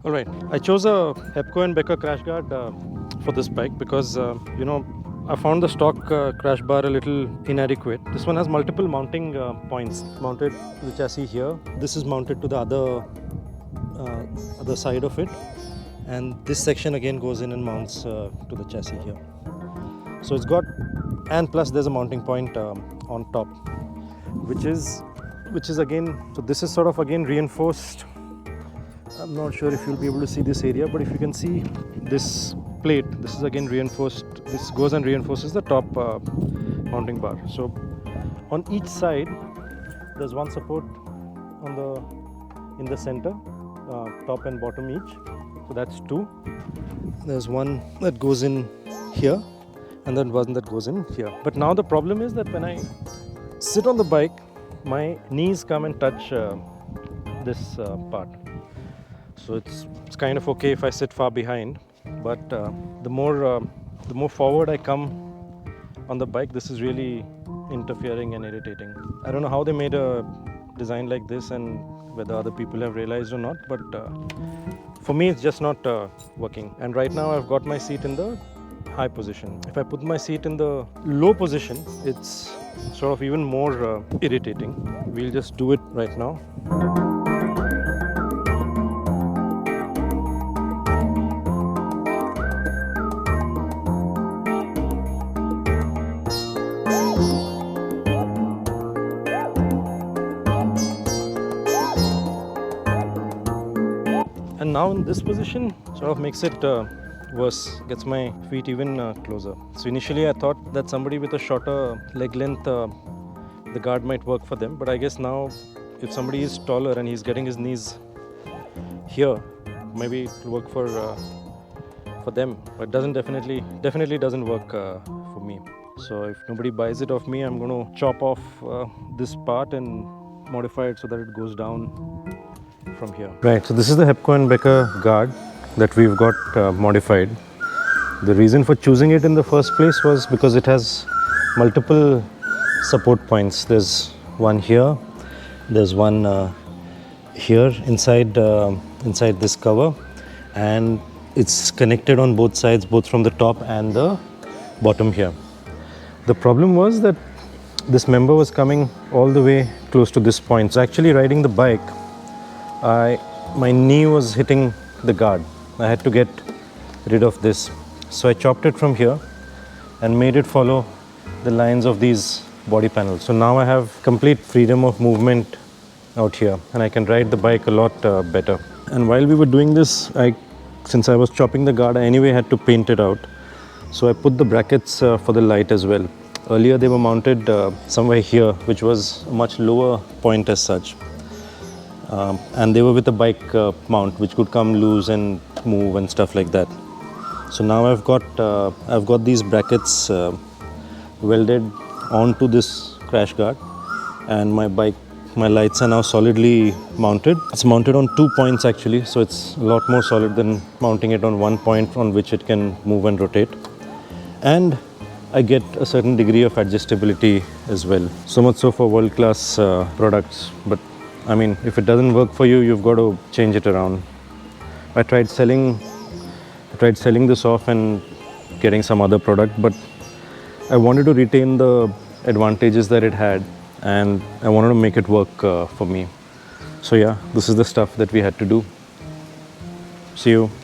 Alright, I chose a Hepco Becker crash guard for this bike because I found the stock crash bar a little inadequate. This one has multiple mounting points mounted to the chassis here. This is mounted to the other side of it, and this section again goes in and mounts to the chassis here. So it's got, and plus there's a mounting point on top, which is again, so this is sort of again reinforced. I'm not sure if you'll be able to see this area, but if you can see this plate, this is again reinforced. This goes and reinforces the top mounting bar. So on each side there's one support in the center, top and bottom each, so that's two. There's one that goes in here and then one that goes in here. But now the problem is that when I sit on the bike, my knees come and touch this part. So it's kind of okay if I sit far behind, but the more forward I come on the bike, this is really interfering and irritating. I don't know how they made a design like this and whether other people have realized or not, but for me it's just not working. And right now I've got my seat in the high position. If I put my seat in the low position, it's sort of even more irritating. We'll just do it right now. And now in this position sort of makes it worse, gets my feet even closer. So initially I thought that somebody with a shorter leg length, the guard might work for them, but I guess now if somebody is taller and he's getting his knees here, maybe it will work for them, but definitely doesn't work for me. So if nobody buys it off me, I'm going to chop off this part and modify it so that it goes down from here. Right, so this is the Hepco Becker guard that we've got modified. The reason for choosing it in the first place was because it has multiple support points. There's one here, there's one here inside this cover, and it's connected on both sides, both from the top and the bottom here. The problem was that this member was coming all the way close to this point. So actually riding the bike, my knee was hitting the guard. I had to get rid of this. So I chopped it from here and made it follow the lines of these body panels. So now I have complete freedom of movement out here and I can ride the bike a lot better. And while we were doing this, since I was chopping the guard, I anyway had to paint it out. So I put the brackets for the light as well. Earlier they were mounted somewhere here, which was a much lower point as such. And they were with a bike mount which could come loose and move and stuff like that. So now I've got these brackets welded onto this crash guard, and my lights are now solidly mounted. It's mounted on 2 points actually, so it's a lot more solid than mounting it on 1 point on which it can move and rotate. And I get a certain degree of adjustability as well. So much so for world-class products. But I mean, if it doesn't work for you, you've got to change it around. I tried selling this off and getting some other product, but I wanted to retain the advantages that it had, and I wanted to make it work for me. So yeah, this is the stuff that we had to do. See you.